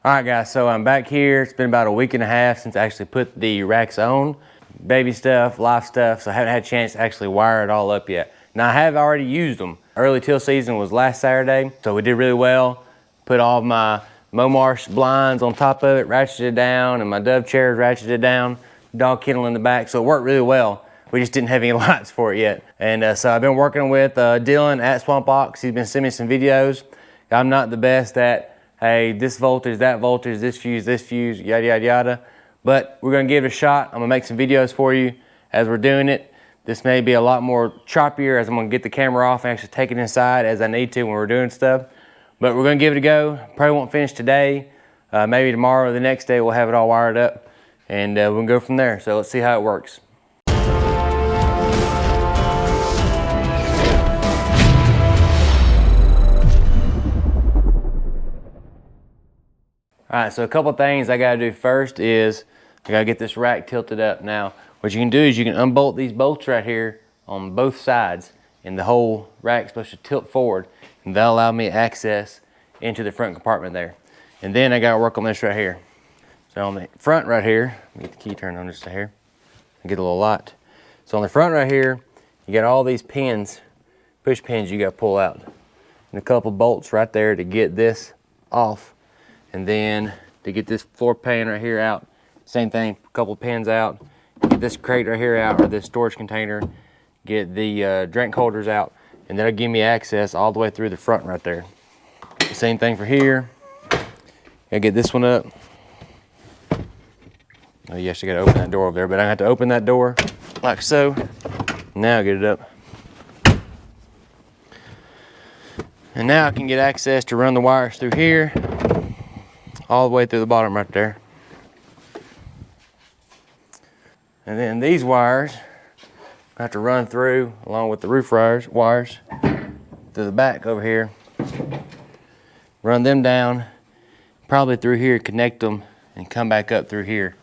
All right guys, so I'm back here. It's been about a week and a half since I actually put the racks on. Baby stuff, live stuff, so I haven't had a chance to actually wire it all up yet. Now I have already used them. Early till season was last Saturday, so we did really well. Put all my Momarsh blinds on top of it, ratcheted it down, and my dove chairs ratcheted down, dog kennel in the back, so it worked really well. We just didn't have any lights for it yet. And so I've been working with Dylan at Swamp Ox. He's been sending me some videos. I'm not the best at, hey, this voltage, this fuse, yada, yada, yada. But we're gonna give it a shot. I'm gonna make some videos for you as we're doing it. This may be a lot more choppier as I'm gonna get the camera off and actually take it inside as I need to when we're doing stuff. But we're gonna give it a go. Probably won't finish today. Maybe tomorrow or the next day we'll have it all wired up and we'll go from there. So let's see how it works. All right, so a couple things I gotta do first is I gotta get this rack tilted up. Now, what you can do is you can unbolt these bolts right here on both sides, and the whole rack's supposed to tilt forward, and that'll allow me access into the front compartment there. And then I gotta work on this right here. So on the front right here, let me get the key turned on just a hair, I get a little light. So on the front right here, you got all these pins, push pins you gotta pull out, and a couple bolts right there to get this off. And then to get this floor pan right here out, same thing, a couple pins out, get this crate right here out, or this storage container, get the drink holders out, and that'll give me access all the way through the front right there. Same thing for here. Gotta get this one up. Oh, you actually gotta open that door over there, but I have to open that door like so. Now get it up. And now I can get access to run the wires through here, all the way through the bottom right there. And then these wires I have to run through along with the roof wires through the back over here. Run them down, probably through here, connect them, and come back up through here.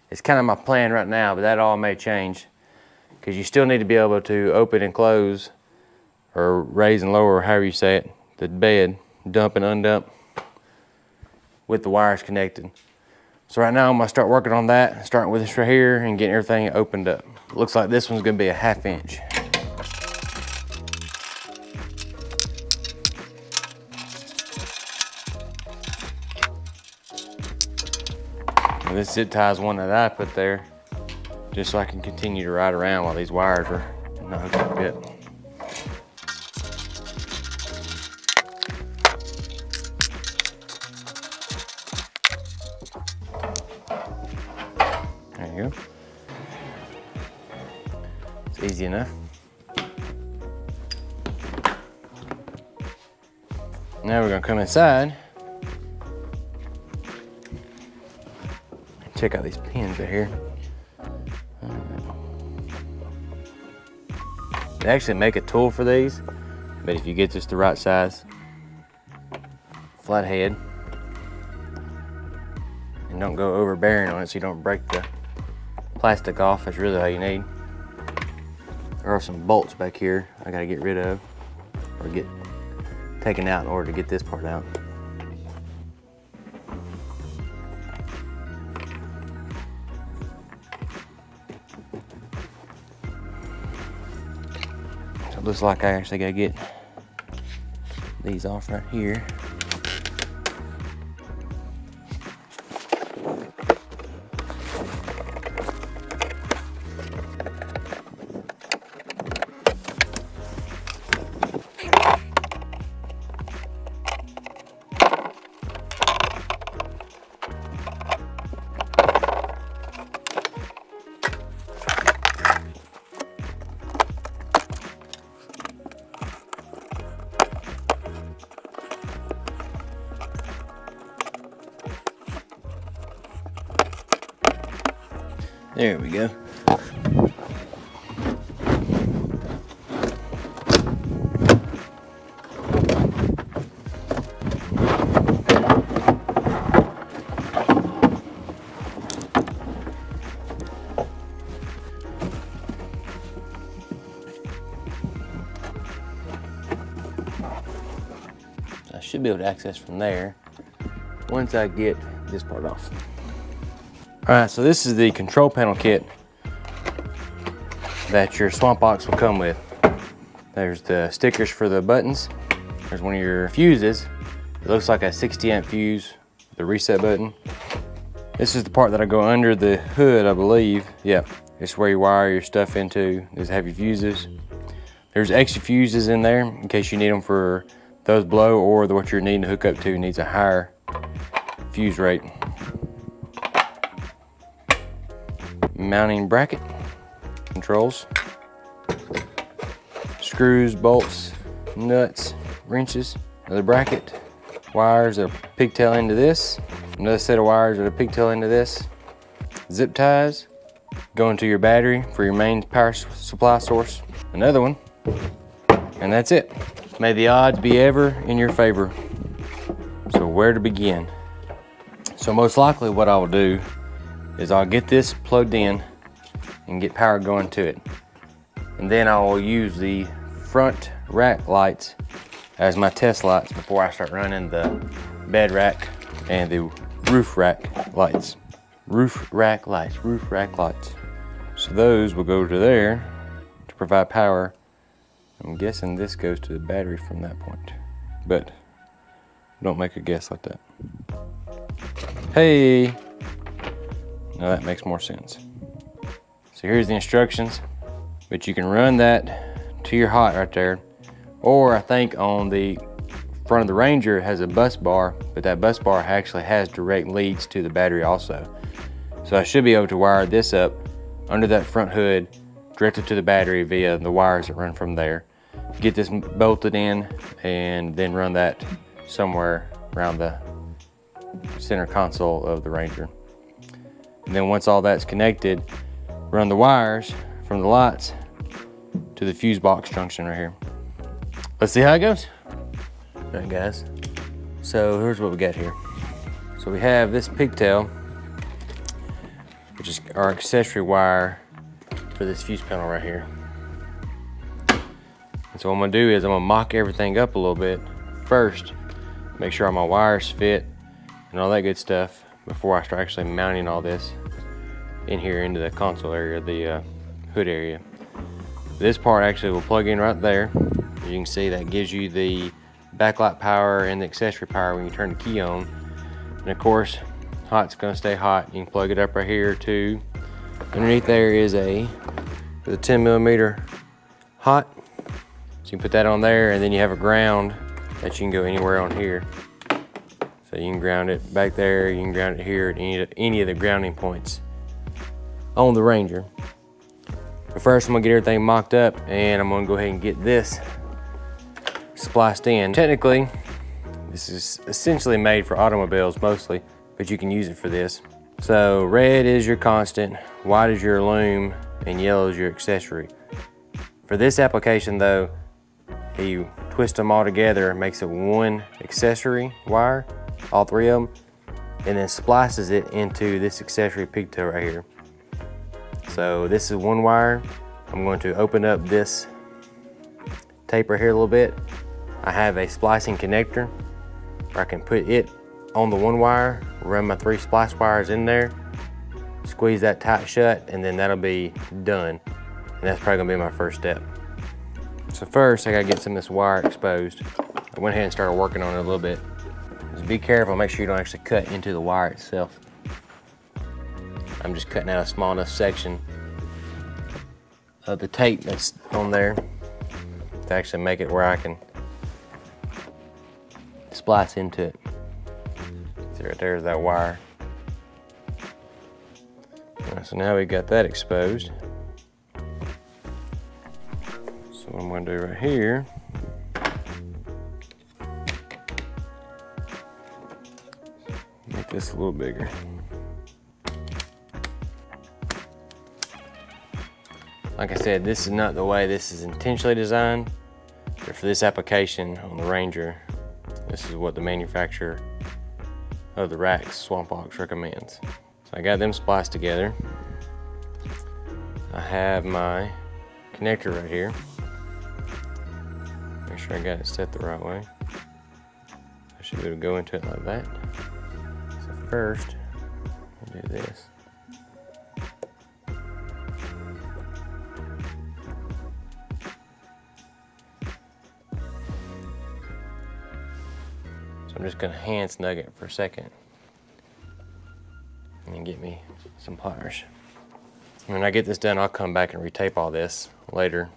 It's kind of my plan right now, but that all may change because you still need to be able to open and close or raise and lower, or however you say it, the bed, dump and undump with the wires connected. So right now I'm gonna start working on that, starting with this right here and getting everything opened up. Looks like this one's gonna be a 1/2 inch. Now this zip tie is one that I put there just so I can continue to ride around while these wires are not hooked up yet. There you go. It's easy enough. Now we're gonna come inside. Check out these pins right here. They actually make a tool for these, but if you get just the right size flat head and don't go overbearing on it so you don't break the plastic off, that's really all you need. There are some bolts back here I gotta get rid of or get taken out in order to get this part out. So it looks like I actually gotta get these off right here. There we go. I should be able to access from there. once I get this part off. All right, so this is the control panel kit that your Swamp Box will come with. There's the stickers for the buttons. There's one of your fuses. It looks like a 60 amp fuse, the reset button. This is the part that I go under the hood, I believe. Yeah, it's where you wire your stuff into. These have your fuses. There's extra fuses in there in case you need them for those below, or what you're needing to hook up to needs a higher fuse rate. Mounting bracket, controls, screws, bolts, nuts, wrenches, another bracket, wires that pigtail into this, another set of wires that pigtail into this, zip ties, going to your battery for your main power supply source, another one, and that's it. May the odds be ever in your favor. So where to begin? So most likely what I will do is I'll get this plugged in and get power going to it. And then I will use the front rack lights as my test lights before I start running the bed rack and the roof rack lights. Roof rack lights. So those will go to there to provide power. I'm guessing this goes to the battery from that point, but don't make a guess like that. Hey, now that makes more sense. So here's the instructions, but you can run that to your hot right there, or I think on the front of the Ranger it has a bus bar, but that bus bar actually has direct leads to the battery also. So I should be able to wire this up under that front hood, directed to the battery via the wires that run from there. Get this bolted in and then run that somewhere around the center console of the Ranger. And then once all that's connected, run the wires from the lights to the fuse box junction right here. Let's see how it goes. All right, guys. So here's what we got here. So we have this pigtail, which is our accessory wire for this fuse panel right here. And so what I'm gonna do is I'm gonna mock everything up a little bit first, make sure all my wires fit and all that good stuff before I start actually mounting all this in here into the console area, the hood area. This part actually will plug in right there. As you can see, that gives you the backlight power and the accessory power when you turn the key on. And of course, hot's gonna stay hot. You can plug it up right here too. Underneath there is a 10mm hot. So you can put that on there, and then you have a ground that you can go anywhere on here. So you can ground it back there, you can ground it here at any of the grounding points on the Ranger. But first I'm gonna get everything mocked up, and I'm gonna go ahead and get this spliced in. Technically, this is essentially made for automobiles mostly, but you can use it for this. So red is your constant, white is your loom, and yellow is your accessory. For this application though, you twist them all together, makes it one accessory wire, all three of them, and then splices it into this accessory pigtail right here. So this is one wire. I'm going to open up this tape right here a little bit. I have a splicing connector where I can put it on the one wire, run my 3 splice wires in there, squeeze that tight shut, and then that'll be done. And that's probably gonna be my first step. So first, I gotta get some of this wire exposed. I went ahead and started working on it a little bit. Just be careful, make sure you don't actually cut into the wire itself. I'm just cutting out a small enough section of the tape that's on there to actually make it where I can splice into it. See right there's that wire. All right, so now we got that exposed. So what I'm gonna do right here, make this a little bigger. Like I said, this is not the way this is intentionally designed, but for this application on the Ranger, this is what the manufacturer of the racks, Swamp Box, recommends. So I got them spliced together. I have my connector right here. Make sure I got it set the right way. I should be able to go into it like that. first, I'll do this. So I'm just gonna hand snug it for a second and then get me some pliers. When I get this done, I'll come back and retape all this later.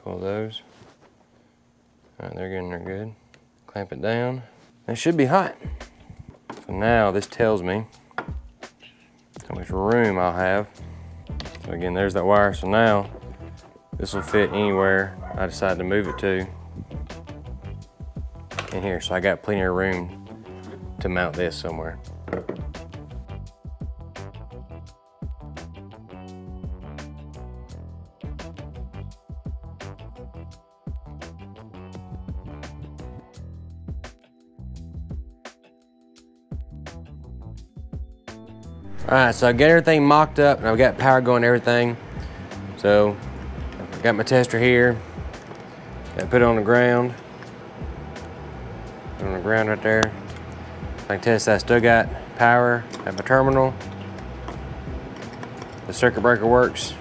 Pull those. All right, they're good and they're good. Clamp it down. It should be hot. So now this tells me how much room I'll have. So again, there's that wire. So now this will fit anywhere I decide to move it to in here. So I got plenty of room to mount this somewhere. All right, so I got everything mocked up and I've got power going and everything. So I got my tester here. Got to put it on the ground. Put it on the ground right there. I can test that I still got power at my terminal. The circuit breaker works.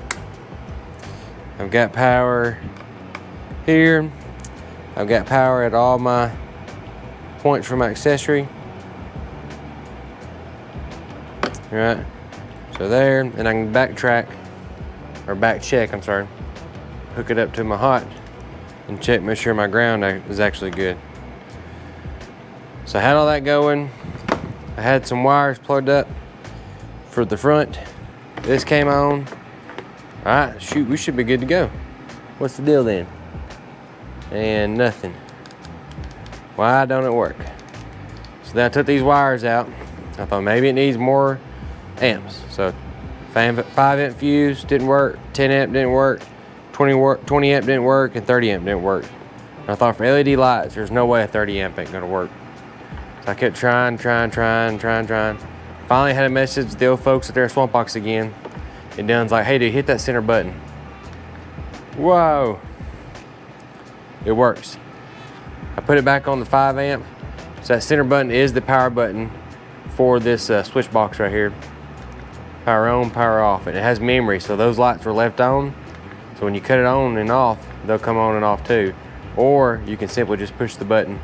I've got power here. I've got power at all my points for my accessory. All right, so there, and I can backtrack, or back check, I'm sorry. Hook it up to my hot and check, make sure my ground is actually good. So I had all that going. I had some wires plugged up for the front. This came on. All right, shoot, we should be good to go. What's the deal then? And nothing. Why don't it work? So then I took these wires out. I thought maybe it needs more amps. So 5 amp fuse didn't work, 10 amp didn't work, 20 amp didn't work, and 30 amp didn't work. And I thought for LED lights, there's no way a 30 amp ain't gonna work. So I kept trying. Finally had a message to the old folks at their Swamp Box again. And Dylan's like, hey dude, hit that center button. Whoa. It works. I put it back on the 5 amp. So that center button is the power button for this switch box right here. Power on, power off. And it has memory, so those lights were left on. So when you cut it on and off, they'll come on and off too. Or you can simply just push the button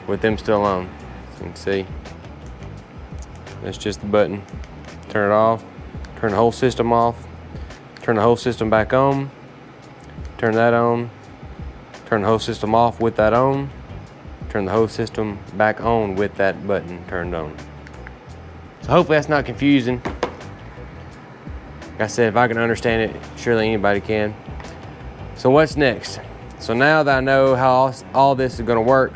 with them still on. So you can see, that's just the button. Turn it off, turn the whole system off, turn the whole system back on, turn that on, turn the whole system off with that on, turn the whole system back on with that button turned on. So hopefully that's not confusing. Like I said, if I can understand it, surely anybody can. So what's next? So now that I know how all this is gonna work,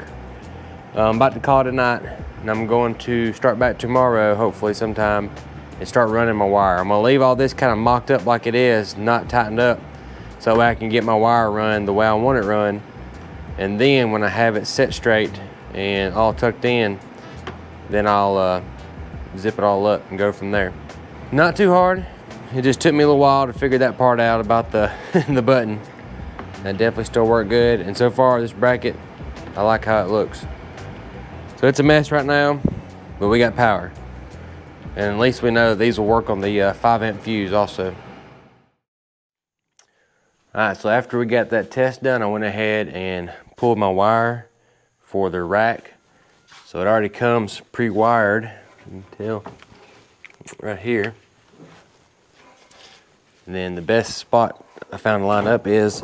I'm about to call it a night, and I'm going to start back tomorrow, hopefully sometime, and start running my wire. I'm gonna leave all this kind of mocked up like it is, not tightened up, so I can get my wire run the way I want it run. And then when I have it set straight and all tucked in, then I'll zip it all up and go from there. Not too hard. It just took me a little while to figure that part out about the the button. That definitely still worked good. And so far this bracket, I like how it looks. So it's a mess right now, but we got power. And at least we know that these will work on the 5 amp fuse also. All right, so after we got that test done, I went ahead and pulled my wire for the rack. So it already comes pre-wired, you can tell, right here. And then the best spot I found to line up is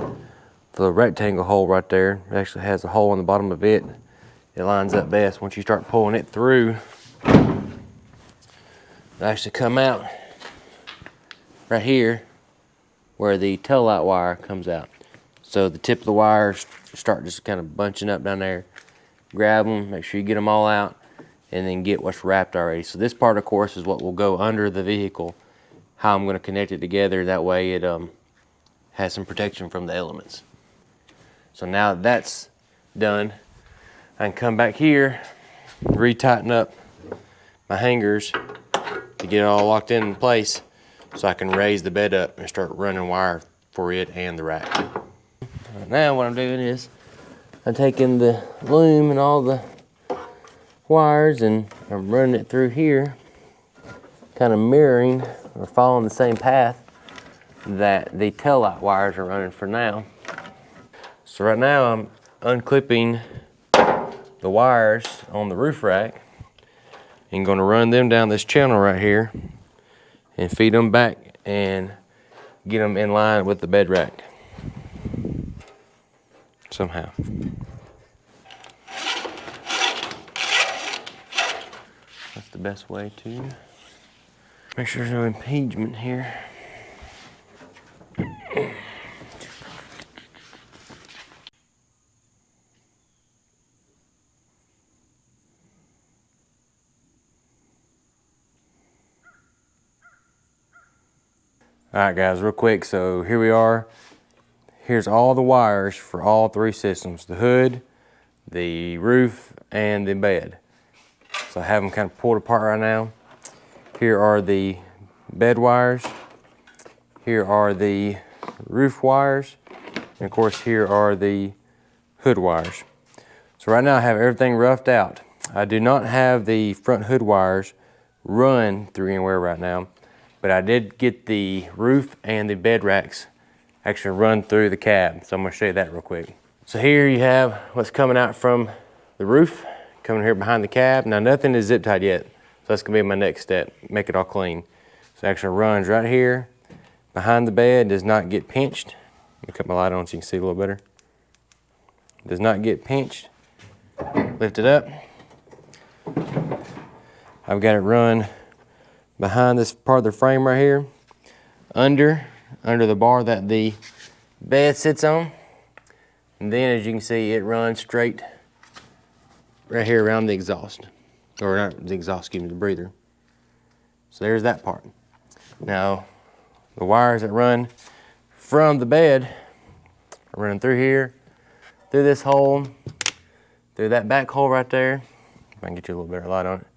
the rectangle hole right there. It actually has a hole on the bottom of it. It lines up best. Once you start pulling it through, it actually come out right here where the tail light wire comes out. So the tip of the wires start just kind of bunching up down there. Grab them, make sure you get them all out, and then get what's wrapped already. So this part, of course, is what will go under the vehicle, how I'm going to connect it together. That way it has some protection from the elements. So now that that's done, I can come back here, re-tighten up my hangers to get it all locked in place so I can raise the bed up and start running wire for it and the rack. Now what I'm doing is I'm taking the loom and all the wires and I'm running it through here, kind of mirroring or following the same path that the tail light wires are running for now. So right now I'm unclipping the wires on the roof rack and going to run them down this channel right here and feed them back and get them in line with the bed rack somehow. That's the best way to make sure there's no impingement here. All right, guys, real quick. So here we are. Here's all the wires for all three systems: the hood, the roof, and the bed. So I have them kind of pulled apart right now. Here are the bed wires. Here are the roof wires. And of course, here are the hood wires. So right now I have everything roughed out. I do not have the front hood wires run through anywhere right now, but I did get the roof and the bed racks actually run through the cab. So I'm gonna show you that real quick. So here you have what's coming out from the roof, coming here behind the cab. Now nothing is zip tied yet. So that's gonna be my next step, make it all clean. So it actually runs right here behind the bed, does not get pinched. Let me cut my light on so you can see a little better. Does not get pinched. Lift it up. I've got it run behind this part of the frame right here, under the bar that the bed sits on. And then as you can see, it runs straight right here around the exhaust. Or not the exhaust, excuse me, the breather. So there's that part. Now, the wires that run from the bed are running through here, through this hole, through that back hole right there. If I can get you a little better light on it.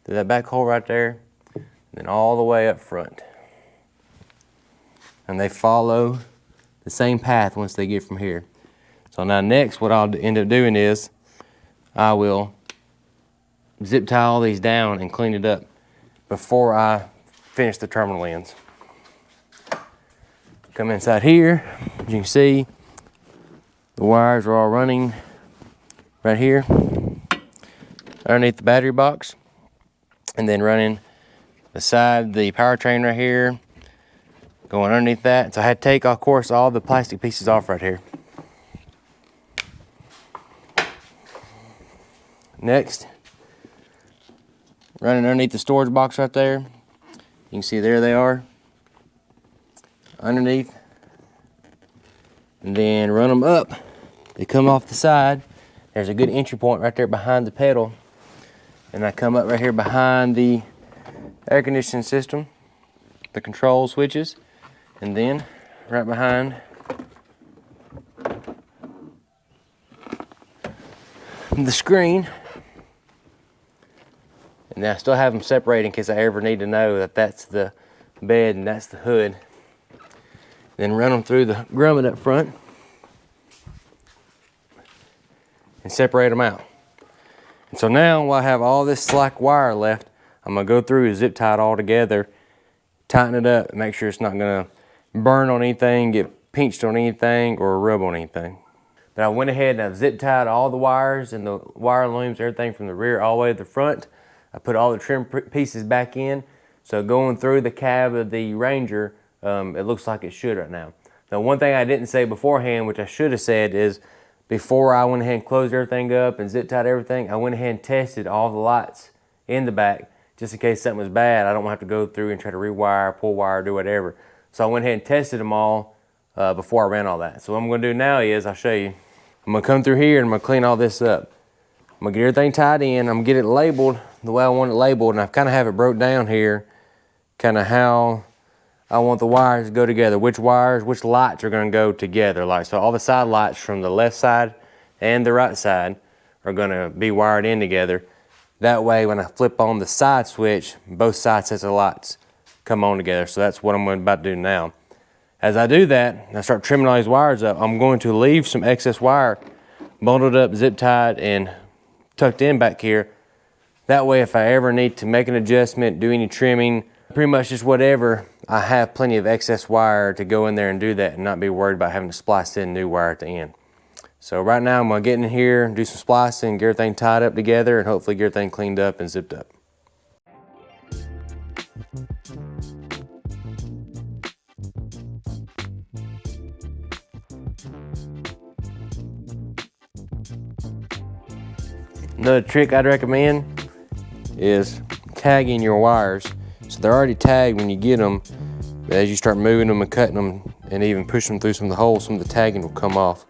Through that back hole right there, and then all the way up front. And they follow the same path once they get from here. So now next, what I'll end up doing is I will zip tie all these down and clean it up before I finish the terminal ends. Come inside here, as you can see, the wires are all running right here underneath the battery box, and then running beside the powertrain right here, going underneath that. So I had to take, of course, all the plastic pieces off right here. Next, running underneath the storage box right there. You can see there they are, underneath. And then run them up. They come off the side. There's a good entry point right there behind the pedal. And I come up right here behind the air conditioning system, the control switches, and then right behind the screen. And I still have them separated in case I ever need to know that that's the bed and that's the hood. Then run them through the grommet up front and separate them out. And so now while I have all this slack wire left, I'm gonna go through and zip tie it all together, tighten it up, make sure it's not gonna burn on anything, get pinched on anything, or rub on anything. But I went ahead and I've zip tied all the wires and the wire looms, everything from the rear all the way to the front. I put all the trim pieces back in. So going through the cab of the Ranger, it looks like it should right now. Now, one thing I didn't say beforehand, which I should have said, is before I went ahead and closed everything up and zip tied everything, I went ahead and tested all the lights in the back, just in case something was bad. I don't have to go through and try to rewire, pull wire, do whatever. So I went ahead and tested them all before I ran all that. So what I'm gonna do now is, I'll show you. I'm gonna come through here and I'm gonna clean all this up. I'm gonna get everything tied in. I'm gonna get it labeled the way I want it labeled, and I kind of have it broke down here, kind of how I want the wires to go together, which wires, which lights are gonna go together. Like, so all the side lights from the left side and the right side are gonna be wired in together. That way, when I flip on the side switch, both side sets of lights come on together. So that's what I'm about to do now. As I do that, and I start trimming all these wires up, I'm going to leave some excess wire bundled up, zip tied, and tucked in back here. That way, if I ever need to make an adjustment, do any trimming, pretty much just whatever, I have plenty of excess wire to go in there and do that and not be worried about having to splice in new wire at the end. So right now I'm gonna get in here, do some splicing, get everything tied up together, and hopefully get everything cleaned up and zipped up. Another trick I'd recommend is tagging your wires. So they're already tagged when you get them, but as you start moving them and cutting them and even pushing them through some of the holes, some of the tagging will come off.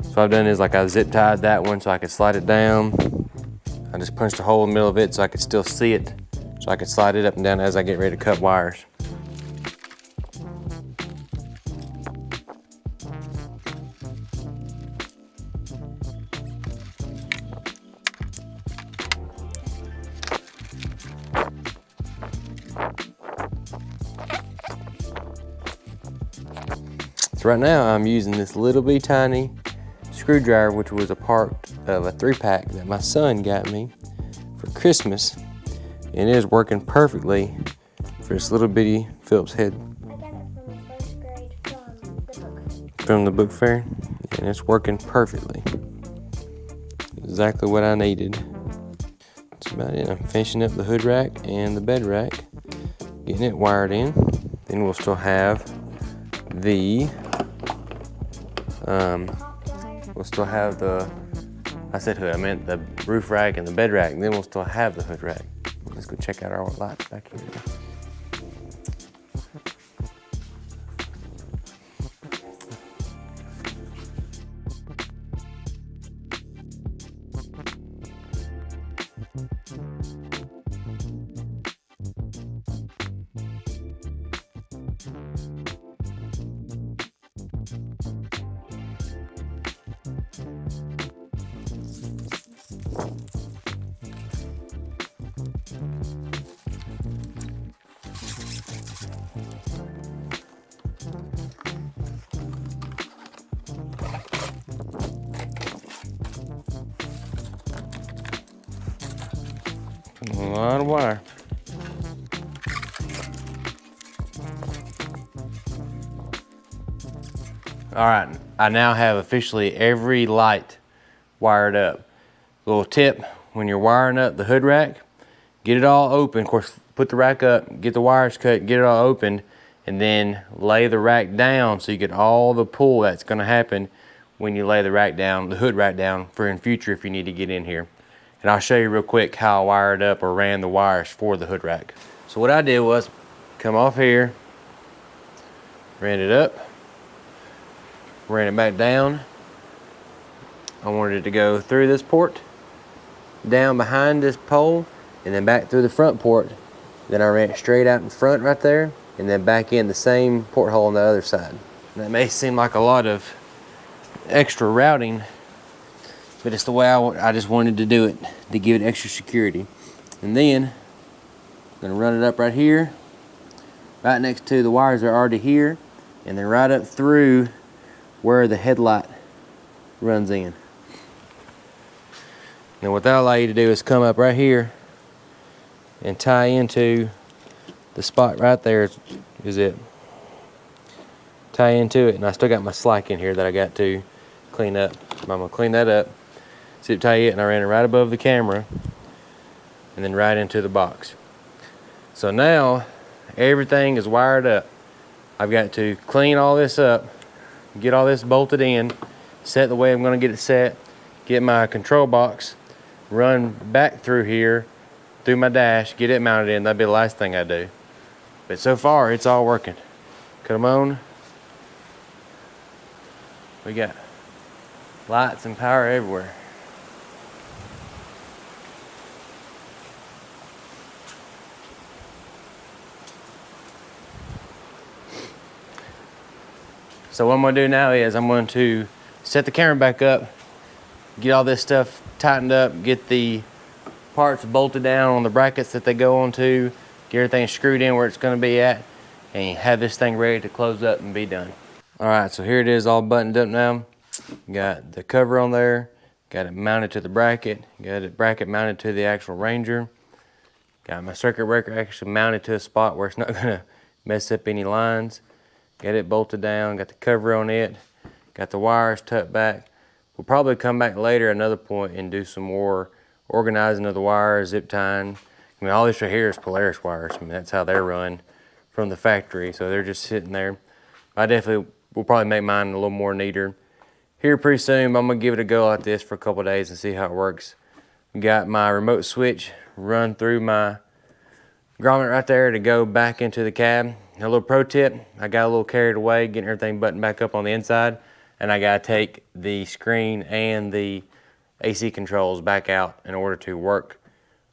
So what I've done is, like, I zip tied that one so I could slide it down. I just punched a hole in the middle of it so I could still see it, so I could slide it up and down as I get ready to cut wires. So right now I'm using this little bitty tiny screwdriver, which was a part of a 3-pack that my son got me for Christmas, and it is working perfectly for this little bitty Phillips head. I got it from 1st grade From the book fair, and it's working perfectly. Exactly what I needed. That's about it. I'm finishing up the hood rack and the bed rack, getting it wired in. Then we'll still have the I said hood, I meant the roof rack and the bed rack, and then we'll still have the hood rack. Let's go check out our lights back here. A lot of wire. All right, I now have officially every light wired up. Little tip, when you're wiring up the hood rack, get it all open. Of course, put the rack up, get the wires cut, get it all opened, and then lay the rack down so you get all the pull that's gonna happen when you lay the rack down, the hood rack down, for in future if you need to get in here. And I'll show you real quick how I wired up or ran the wires for the hood rack. So what I did was come off here, ran it up, ran it back down. I wanted it to go through this port, down behind this pole, and then back through the front port. Then I ran it straight out in front right there, and then back in the same porthole on the other side. And that may seem like a lot of extra routing, but it's the way I just wanted to do it, to give it extra security. And then I'm gonna run it up right here, right next to the wires that are already here, and then right up through where the headlight runs in. Now what that'll allow you to do is come up right here and tie into the spot right there is it. Tie into it, and I still got my slack in here that I got to clean up. I'm gonna clean that up, zip tie it, and I ran it right above the camera and then right into the box. So now everything is wired up. I've got to clean all this up, get all this bolted in, set the way I'm gonna get it set, get my control box, run back through here, through my dash, get it mounted in. That'd be the last thing I do. But so far, it's all working. Cut them on. We got lights and power everywhere. So what I'm gonna do now is I'm going to set the camera back up, get all this stuff tightened up, get the parts bolted down on the brackets that they go onto, get everything screwed in where it's gonna be at, and have this thing ready to close up and be done. All right, so here it is all buttoned up now. Got the cover on there, Got it mounted to the bracket. Got it bracket mounted to the actual Ranger. Got my circuit breaker actually mounted to a spot where it's not gonna mess up any lines. Got it bolted down, got the cover on it. Got the wires tucked back. We'll probably come back later at another point and do some more organizing of the wires, zip tying. I mean, all this right here is Polaris wires. I mean, that's how they're run from the factory. So they're just sitting there. I definitely will probably make mine a little more neater. Here pretty soon, I'm gonna give it a go like this for a couple of days and see how it works. Got my remote switch run through my grommet right there to go back into the cab. A little pro tip, I got a little carried away getting everything buttoned back up on the inside, and I gotta take the screen and the AC controls back out in order to work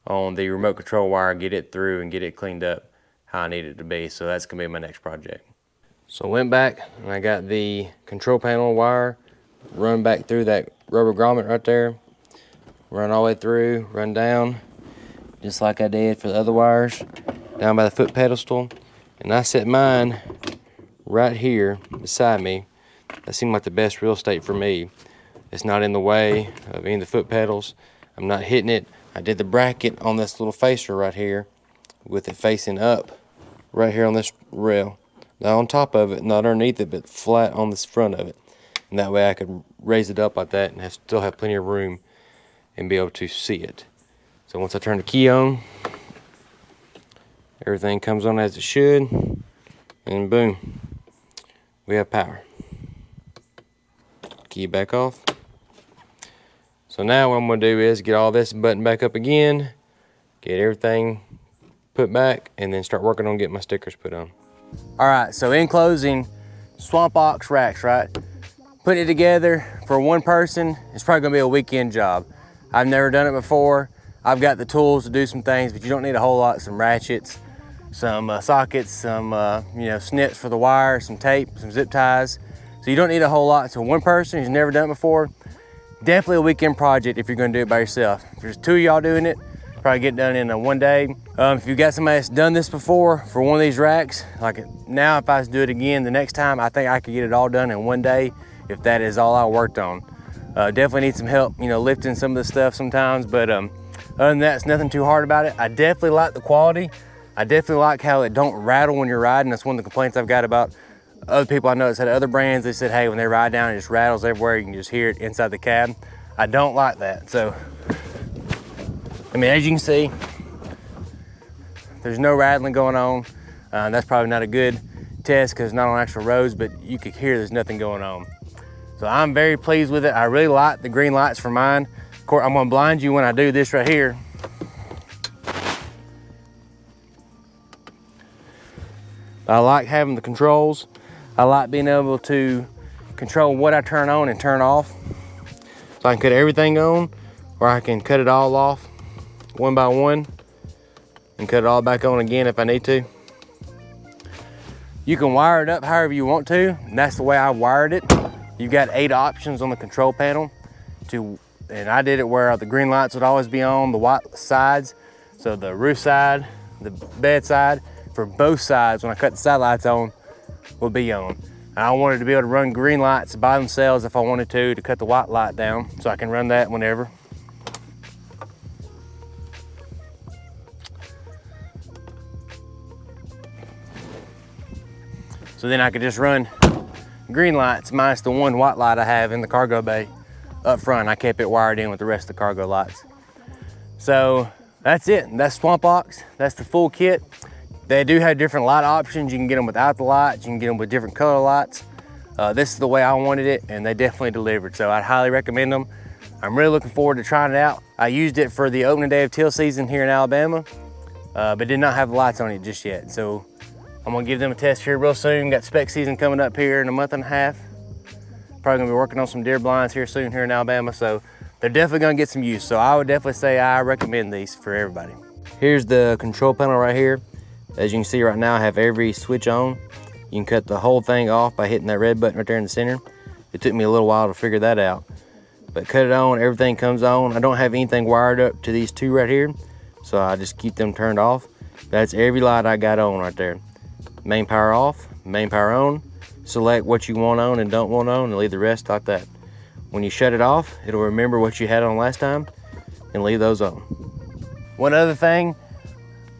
on the remote control wire, get it through and get it cleaned up how I need it to be. So that's gonna be my next project. So I went back and I got the control panel wire, run back through that rubber grommet right there, run all the way through, run down, just like I did for the other wires, down by the foot pedestal. And I set mine right here beside me. That seemed like the best real estate for me. It's not in the way of any of the foot pedals. I'm not hitting it. I did the bracket on this little facer right here with it facing up right here on this rail. Not on top of it, not underneath it, but flat on this front of it. And that way I could raise it up like that and still have plenty of room and be able to see it. So once I turn the key on, everything comes on as it should, and boom, we have power. Key back off. So now what I'm gonna do is get all this buttoned back up again, get everything put back, and then start working on getting my stickers put on. All right, so in closing, Swamp Ox racks, right? Putting it together for one person, it's probably gonna be a weekend job. I've never done it before. I've got the tools to do some things, but you don't need a whole lot. Some ratchets, some sockets, some snips for the wire, some tape, some zip ties. So you don't need a whole lot. So one person who's never done it before, definitely a weekend project if you're gonna do it by yourself. If there's two of y'all doing it, probably get done in one day. If you got somebody that's done this before for one of these racks, like now if I was to do it again the next time, I think I could get it all done in one day if that is all I worked on. Definitely need some help, lifting some of the stuff sometimes, but other than that, it's nothing too hard about it. I definitely like the quality. I definitely like how it don't rattle when you're riding. That's one of the complaints I've got about other people I know that's had other brands. They said, hey, when they ride down, it just rattles everywhere. You can just hear it inside the cab. I don't like that. So, I mean, as you can see, there's no rattling going on. That's probably not a good test because it's not on actual roads, but you could hear there's nothing going on. So I'm very pleased with it. I really like the green lights for mine. Of course, I'm gonna blind you when I do this right here. I like having the controls. I like being able to control what I turn on and turn off. So I can cut everything on, or I can cut it all off one by one and cut it all back on again if I need to. You can wire it up however you want to, and that's the way I wired it. You've got 8 options on the control panel, and I did it where the green lights would always be on the white sides. So the roof side, the bed side, for both sides when I cut the side lights on, will be on. And I wanted to be able to run green lights by themselves if I wanted to cut the white light down, so I can run that whenever. So then I could just run green lights minus the one white light I have in the cargo bay up front. I kept it wired in with the rest of the cargo lights. So that's it. That's Swamp Ox. That's the full kit. They do have different light options. You can get them without the lights. You can get them with different color lights. This is the way I wanted it, and they definitely delivered. So I'd highly recommend them. I'm really looking forward to trying it out. I used it for the opening day of teal season here in Alabama, but did not have the lights on it just yet. So I'm gonna give them a test here real soon. Got spec season coming up here in a month and a half. Probably gonna be working on some deer blinds here soon here in Alabama. So they're definitely gonna get some use. So I would definitely say I recommend these for everybody. Here's the control panel right here. As you can see right now, I have every switch on. You can cut the whole thing off by hitting that red button right there in the center. It took me a little while to figure that out. But cut it on, everything comes on. I don't have anything wired up to these two right here, so I just keep them turned off. That's every light I got on right there. Main power off, main power on. Select what you want on and don't want on and leave the rest like that. When you shut it off, it'll remember what you had on last time and leave those on. One other thing,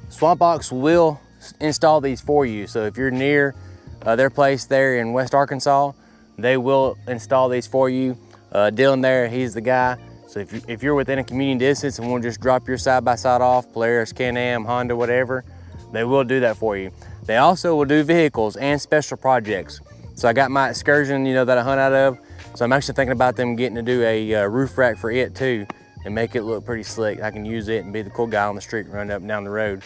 SwampBox will install these for you. So if you're near their place there in West Arkansas, they will install these for you. Dylan there, he's the guy. So if you're within a commuting distance and want to just drop your side-by-side off, Polaris, Can-Am, Honda, whatever, they will do that for you. They also will do vehicles and special projects. So I got my Excursion, you know, that I hunt out of. So I'm actually thinking about them getting to do a roof rack for it too and make it look pretty slick. I can use it and be the cool guy on the street running up and down the road.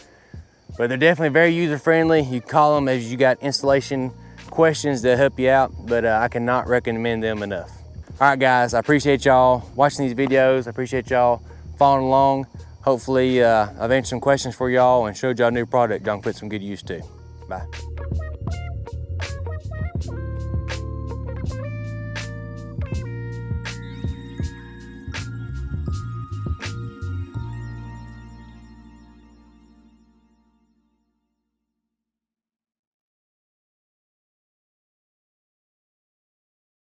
But they're definitely very user-friendly. You call them as you got installation questions to help you out, but I cannot recommend them enough. All right, guys, I appreciate y'all watching these videos. I appreciate y'all following along. Hopefully, I've answered some questions for y'all and showed y'all a new product y'all can put some good use to. Bye.